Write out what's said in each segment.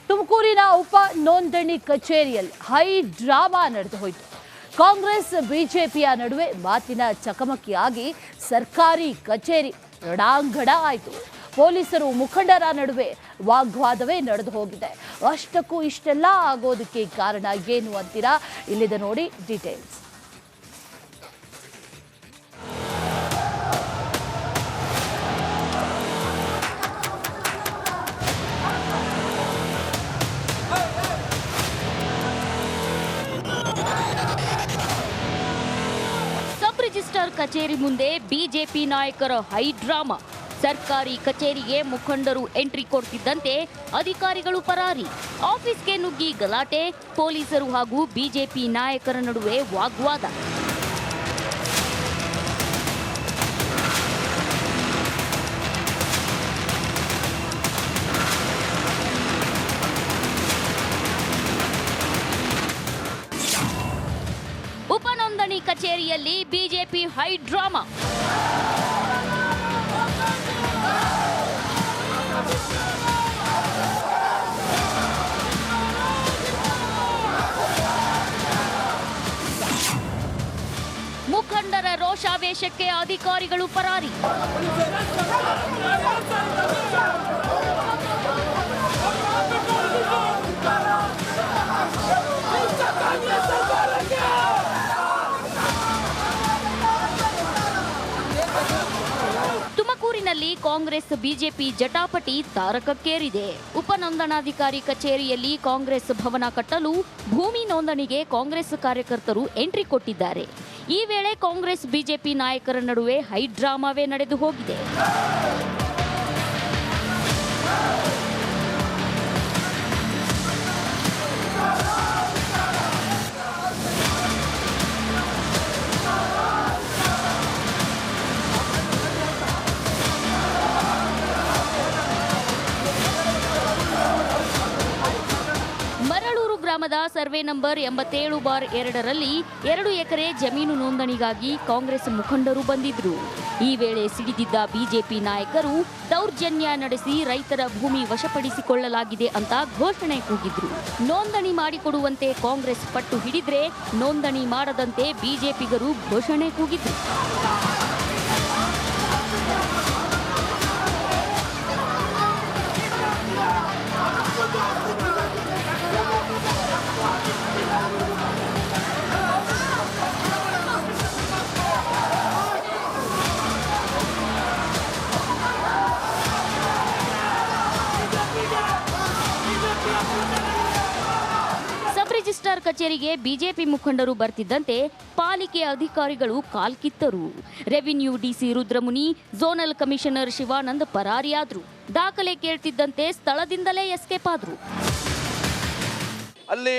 ತುಮಕೂರಿನ ಉಪ ನೋಂದಣಿ ಕಚೇರಿಯಲ್ಲಿ ಹೈ ಡ್ರಾಮಾ ನಡೆದು ಹೋಯಿತು. ಕಾಂಗ್ರೆಸ್ ಬಿಜೆಪಿಯ ನಡುವೆ ಮಾತಿನ ಚಕಮಕಿಯಾಗಿ ಸರ್ಕಾರಿ ಕಚೇರಿ ರಣಾಂಗಣ ಆಯಿತು. ಪೊಲೀಸರು ಮುಖಂಡರ ನಡುವೆ ವಾಗ್ವಾದವೇ ನಡೆದು ಹೋಗಿದೆ. ಅಷ್ಟಕ್ಕೂ ಇಷ್ಟೆಲ್ಲ ಆಗೋದಕ್ಕೆ ಕಾರಣ ಏನು ಅಂತೀರಾ? ಇಲ್ಲಿದೆ ನೋಡಿ ಡೀಟೇಲ್ಸ್. ಸಬ್ ರಿಜಿಸ್ಟ್ರಾರ್ ಕಚೇರಿ ಮುಂದೆ ಬಿಜೆಪಿ ನಾಯಕರ ಹೈ ಡ್ರಾಮಾ. ಸರ್ಕಾರಿ ಕಚೇರಿಗೆ ಮುಖಂಡರು ಎಂಟ್ರಿ ಕೊಡ್ತಿದ್ದಂತೆ ಅಧಿಕಾರಿಗಳು ಪರಾರಿ. ಆಫೀಸ್ಗೆ ನುಗ್ಗಿ ಗಲಾಟೆ, ಪೊಲೀಸರು ಹಾಗೂ ಬಿಜೆಪಿ ನಾಯಕರ ನಡುವೆ ವಾಗ್ವಾದ. ಉಪನೋಂದಣಿ ಕಚೇರಿಯಲ್ಲಿ ಬಿಜೆಪಿ ಹೈ ಡ್ರಾಮಾ. ಮುಖಂಡರ ರೋಷಾವೇಶಕ್ಕೆ ಅಧಿಕಾರಿಗಳು ಪರಾರಿ. ತುಮಕೂರಿನಲ್ಲಿ ಕಾಂಗ್ರೆಸ್ ಬಿಜೆಪಿ ಜಟಾಪಟಿ ತಾರಕಕ್ಕೇರಿದೆ. ಉಪನೋಂದಣಾಧಿಕಾರಿ ಕಚೇರಿಯಲ್ಲಿ ಕಾಂಗ್ರೆಸ್ ಭವನ ಕಟ್ಟಲು ಭೂಮಿ ನೋಂದಣಿಗೆ ಕಾಂಗ್ರೆಸ್ ಕಾರ್ಯಕರ್ತರು ಎಂಟ್ರಿ ಕೊಟ್ಟಿದ್ದಾರೆ. ಈ ವೇಳೆ ಕಾಂಗ್ರೆಸ್ ಬಿಜೆಪಿ ನಾಯಕರ ನಡುವೆ ಹೈ ಡ್ರಾಮಾವೇ ನಡೆದು ಹೋಗಿದೆ. ಗ್ರಾಮದ ಸರ್ವೆ ನಂಬರ್ 87/2ರಲ್ಲಿ 2 ಎಕರೆ ಜಮೀನು ನೋಂದಣಿಗಾಗಿ ಕಾಂಗ್ರೆಸ್ ಮುಖಂಡರು ಬಂದಿದ್ರು. ಈ ವೇಳೆ ಸಿಡಿದಿದ್ದ ಬಿಜೆಪಿ ನಾಯಕರು ದೌರ್ಜನ್ಯ ನಡೆಸಿ ರೈತರ ಭೂಮಿ ವಶಪಡಿಸಿಕೊಳ್ಳಲಾಗಿದೆ ಅಂತ ಘೋಷಣೆ ಕೂಗಿದ್ರು. ನೋಂದಣಿ ಮಾಡಿಕೊಡುವಂತೆ ಕಾಂಗ್ರೆಸ್ ಪಟ್ಟು ಹಿಡಿದ್ರೆ ನೋಂದಣಿ ಮಾಡದಂತೆ ಬಿಜೆಪಿಗರು ಘೋಷಣೆ ಕೂಗಿದ್ರು. ಸಬ್ ರಿಜಿಸ್ಟ್ರಾರ್ ಕಚೇರಿಗೆ ಬಿಜೆಪಿ ಮುಖಂಡರು ಬರ್ತಿದ್ದಂತೆ ಪಾಲಿಕೆ ಅಧಿಕಾರಿಗಳು ಕಾಲ್ಕಿತ್ತರು. Revenue DC Rudramuni, zonal commissioner Shivanand ಪರಾರಿಯಾದ್ರು. ದಾಖಲೆ ಕೇಳ್ತಿದ್ದಂತೆ ಸ್ಥಳದಿಂದಲೇ ಎಸ್ಕೇಪ್ ಆದ್ರು. ಅಲ್ಲಿ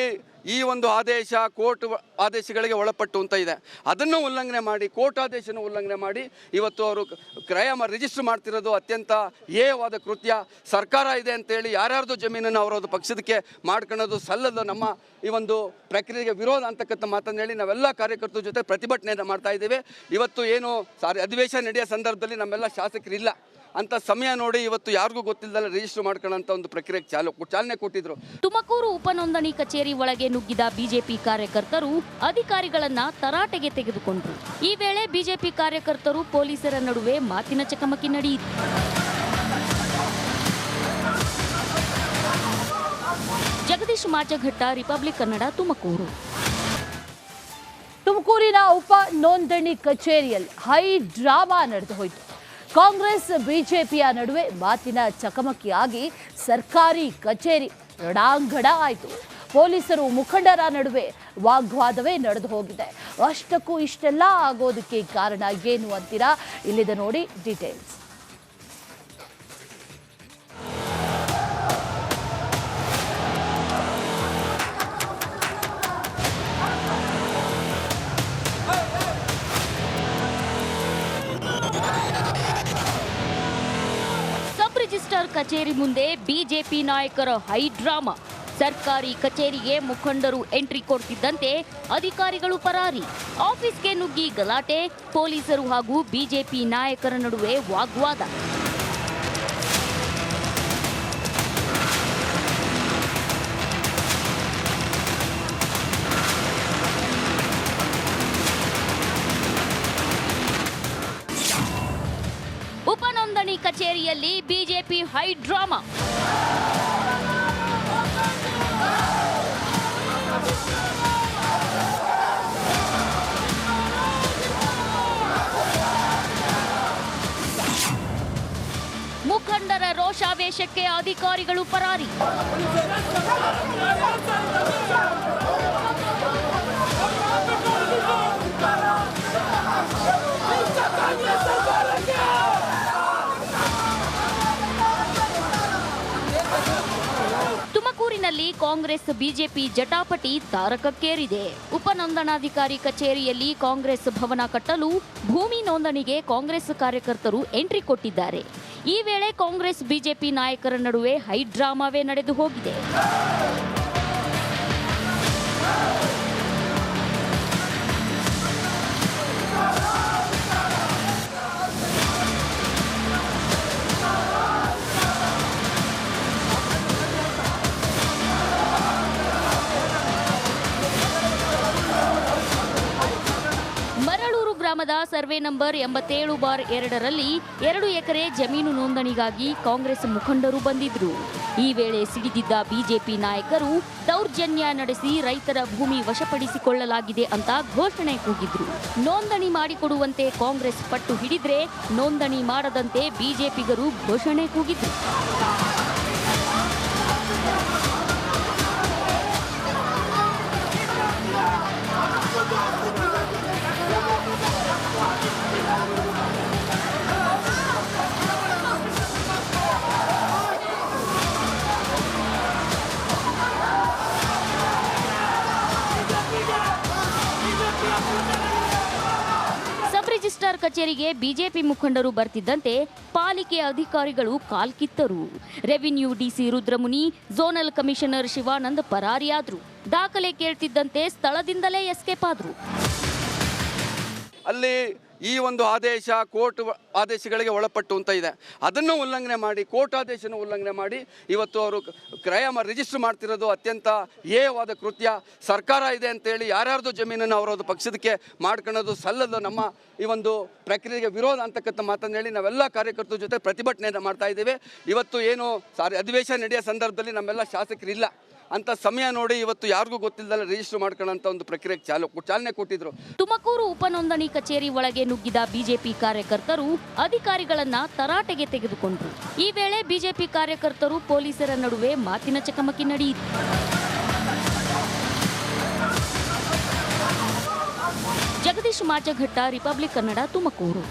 ಈ ಒಂದು ಆದೇಶ ಕೋರ್ಟ್ ಆದೇಶಗಳಿಗೆ ಒಳಪಟ್ಟು ಅಂತ ಇದೆ. ಅದನ್ನು ಉಲ್ಲಂಘನೆ ಮಾಡಿ, ಕೋರ್ಟ್ ಆದೇಶನ ಉಲ್ಲಂಘನೆ ಮಾಡಿ ಇವತ್ತು ಅವರು ಕ್ರಯ ರಿಜಿಸ್ಟರ್ ಮಾಡ್ತಿರೋದು ಅತ್ಯಂತ ಹೇಯವಾದ ಕೃತ್ಯ. ಸರ್ಕಾರ ಇದೆ ಅಂತೇಳಿ ಯಾರ್ಯಾರ್ದು ಜಮೀನನ್ನು ಅವರದ್ದು ಪಕ್ಷದಕ್ಕೆ ಮಾಡ್ಕೊಳ್ಳೋದು ಸಲ್ಲದು. ನಮ್ಮ ಈ ಒಂದು ಪ್ರಕ್ರಿಯೆಗೆ ವಿರೋಧ ಅಂತಕ್ಕಂಥ ಮಾತನ್ನು ಹೇಳಿ ನಾವೆಲ್ಲ ಕಾರ್ಯಕರ್ತರ ಜೊತೆ ಪ್ರತಿಭಟನೆಯನ್ನು ಮಾಡ್ತಾ ಇದ್ದೇವೆ. ಇವತ್ತು ಏನು ಅಧಿವೇಶನ ನಡೆಯೋ ಸಂದರ್ಭದಲ್ಲಿ ನಮ್ಮೆಲ್ಲ ಶಾಸಕರಿಲ್ಲ ಅಂತ ಸಮಯ ನೋಡಿ ಇವತ್ತು ಯಾರಿಗೂ ಗೊತ್ತಿಲ್ಲದಲ್ಲ ರಿಜಿಸ್ಟರ್ ಮಾಡ್ಕೊಳ್ಳೋಂಥ ಒಂದು ಪ್ರಕ್ರಿಯೆಗೆ ಚಾಲನೆ ಕೊಟ್ಟಿದ್ರು. ತುಮಕೂರು ಉಪನೋಂದಣಿ ಕಚೇರಿ ಒಳಗೆ ನುಗ್ಗಿದ ಬಿಜೆಪಿ ಕಾರ್ಯಕರ್ತರು ಅಧಿಕಾರಿಗಳನ್ನ ತರಾಟೆಗೆ ತೆಗೆದುಕೊಂಡ್ರು. ಈ ವೇಳೆ ಬಿಜೆಪಿ ಕಾರ್ಯಕರ್ತರು ಪೊಲೀಸರ ನಡುವೆ ಮಾತಿನ ಚಕಮಕಿ ನಡೆಯಿತು. ಜಗದೀಶ್ ಮಾಚಘಟ್ಟ, ರಿಪಬ್ಲಿಕ್ ಕನ್ನಡ, ತುಮಕೂರು. ತುಮಕೂರಿನ ಉಪ ನೋಂದಣಿ ಕಚೇರಿಯಲ್ಲಿ ಹೈ ಡ್ರಾಮಾ ನಡೆದು ಹೋಯಿತು. ಕಾಂಗ್ರೆಸ್ ಬಿಜೆಪಿಯ ನಡುವೆ ಮಾತಿನ ಚಕಮಕಿಯಾಗಿ ಸರ್ಕಾರಿ ಕಚೇರಿ ರಣಾಂಗಣ ಆಯಿತು. ಪೊಲೀಸರು ಮುಖಂಡರ ನಡುವೆ ವಾಗ್ವಾದವೇ ನಡೆದು ಹೋಗಿದೆ. ಅಷ್ಟಕ್ಕೂ ಇಷ್ಟೆಲ್ಲ ಆಗೋದಕ್ಕೆ ಕಾರಣ ಏನು ಅಂತೀರಾ? ಇಲ್ಲಿದೆ ನೋಡಿ ಡೀಟೇಲ್ಸ್. ರಿಜಿಸ್ಟ್ರಾರ್ ಕಚೇರಿ ಮುಂದೆ ಬಿಜೆಪಿ ನಾಯಕರ ಹೈ ಡ್ರಾಮಾ. ಸರ್ಕಾರಿ ಕಚೇರಿಗೆ ಮುಖಂಡರು ಎಂಟ್ರಿ ಕೊಡ್ತಿದ್ದಂತೆ ಅಧಿಕಾರಿಗಳು ಪರಾರಿ. ಆಫೀಸ್ಗೆ ನುಗ್ಗಿ ಗಲಾಟೆ, ಪೊಲೀಸರು ಹಾಗೂ ಬಿಜೆಪಿ ನಾಯಕರ ನಡುವೆ ವಾಗ್ವಾದ. ಕಚೇರಿಯಲ್ಲಿ ಬಿಜೆಪಿ ಹೈ ಡ್ರಾಮಾ. ಮುಖಂಡರ ರೋಷಾವೇಶಕ್ಕೆ ಅಧಿಕಾರಿಗಳು ಪರಾರಿ. ತುಮಕೂರಿನಲ್ಲಿ ಕಾಂಗ್ರೆಸ್ ಬಿಜೆಪಿ ಜಟಾಪಟಿ ತಾರಕಕ್ಕೇರಿದೆ. ಉಪನೋಂದಣಾಧಿಕಾರಿ ಕಚೇರಿಯಲ್ಲಿ ಕಾಂಗ್ರೆಸ್ ಭವನ ಕಟ್ಟಲು ಭೂಮಿ ನೋಂದಣಿಗೆ ಕಾಂಗ್ರೆಸ್ ಕಾರ್ಯಕರ್ತರು ಎಂಟ್ರಿ ಕೊಟ್ಟಿದ್ದಾರೆ. ಈ ವೇಳೆ ಕಾಂಗ್ರೆಸ್ ಬಿಜೆಪಿ ನಾಯಕರ ನಡುವೆ ಹೈ ಡ್ರಾಮಾವೇ ನಡೆದು ಹೋಗಿದೆ. ಗ್ರಾಮದ ಸರ್ವೆ ನಂಬರ್ 87/2ರಲ್ಲಿ 2 ಎಕರೆ ಜಮೀನು ನೋಂದಣಿಗಾಗಿ ಕಾಂಗ್ರೆಸ್ ಮುಖಂಡರು ಬಂದಿದ್ರು. ಈ ವೇಳೆ ಸಿಡಿದಿದ್ದ ಬಿಜೆಪಿ ನಾಯಕರು ದೌರ್ಜನ್ಯ ನಡೆಸಿ ರೈತರ ಭೂಮಿ ವಶಪಡಿಸಿಕೊಳ್ಳಲಾಗಿದೆ ಅಂತ ಘೋಷಣೆ ಕೂಗಿದ್ರು. ನೋಂದಣಿ ಮಾಡಿಕೊಡುವಂತೆ ಕಾಂಗ್ರೆಸ್ ಪಟ್ಟು ಹಿಡಿದ್ರೆ ನೋಂದಣಿ ಮಾಡದಂತೆ ಬಿಜೆಪಿಗರು ಘೋಷಣೆ ಕೂಗಿದ್ರು. ಸಬ್ ರಿಜಿಸ್ಟ್ರಾರ್ ಕಚೇರಿಗೆ ಬಿಜೆಪಿ ಮುಖಂಡರು ಬರ್ತಿದ್ದಂತೆ ಪಾಲಿಕೆ ಅಧಿಕಾರಿಗಳು ಕಾಲ್ಕಿತ್ತರು. Revenue DC Rudramuni, zonal commissioner Shivanand ಪರಾರಿಯಾದ್ರು. ದಾಖಲೆ ಕೇಳ್ತಿದ್ದಂತೆ ಸ್ಥಳದಿಂದಲೇ ಎಸ್ಕೇಪ್ ಆದ್ರು. ಅಲ್ಲಿ ಈ ಒಂದು ಆದೇಶ ಕೋರ್ಟ್ ಆದೇಶಗಳಿಗೆ ಒಳಪಟ್ಟು ಅಂತ ಇದೆ. ಅದನ್ನು ಉಲ್ಲಂಘನೆ ಮಾಡಿ, ಕೋರ್ಟ್ ಆದೇಶನ ಉಲ್ಲಂಘನೆ ಮಾಡಿ ಇವತ್ತು ಅವರು ಕ್ರಯ ರಿಜಿಸ್ಟರ್ ಮಾಡ್ತಿರೋದು ಅತ್ಯಂತ ಹೇಯವಾದ ಕೃತ್ಯ. ಸರ್ಕಾರ ಇದೆ ಅಂತೇಳಿ ಯಾರ್ಯಾರ್ದು ಜಮೀನನ್ನು ಅವರದು ಪಕ್ಷದಕ್ಕೆ ಮಾಡ್ಕೊಳ್ಳೋದು ಸಲ್ಲದು. ನಮ್ಮ ಈ ಒಂದು ಪ್ರಕ್ರಿಯೆಗೆ ವಿರೋಧ ಅಂತಕ್ಕಂಥ ಮಾತನ್ನು ಹೇಳಿ ನಾವೆಲ್ಲ ಕಾರ್ಯಕರ್ತರ ಜೊತೆ ಪ್ರತಿಭಟನೆಯನ್ನು ಮಾಡ್ತಾ ಇದ್ದೇವೆ. ಇವತ್ತು ಏನು ಅಧಿವೇಶನ ನಡೆಯೋ ಸಂದರ್ಭದಲ್ಲಿ ನಮ್ಮೆಲ್ಲ ಶಾಸಕರಿಲ್ಲ ಅಂತ ಸಮಯ ನೋಡಿ ಇವತ್ತು ಯಾರಿಗೂ ಗೊತ್ತಿಲ್ಲದಲ್ಲ ರಿಜಿಸ್ಟರ್ ಮಾಡ್ಕೊಳ್ಳೋಂಥ ಒಂದು ಪ್ರಕ್ರಿಯೆಗೆ ಚಾಲನೆ ಕೊಟ್ಟಿದ್ರು. ತುಮಕೂರು ಉಪನೋಂದಣಿ ಕಚೇರಿ ಒಳಗೆ ನುಗ್ಗಿದ ಬಿಜೆಪಿ ಕಾರ್ಯಕರ್ತರು ಅಧಿಕಾರಿಗಳನ್ನ ತರಾಟೆಗೆ ತೆಗೆದುಕೊಂಡ್ರು. ಈ ವೇಳೆ ಬಿಜೆಪಿ ಕಾರ್ಯಕರ್ತರು ಪೊಲೀಸರ ನಡುವೆ ಮಾತಿನ ಚಕಮಕಿ ನಡೆಯಿತು. ಜಗದೀಶ್ ಮಾಚಘಟ್ಟ, ರಿಪಬ್ಲಿಕ್ ಕನ್ನಡ, ತುಮಕೂರು.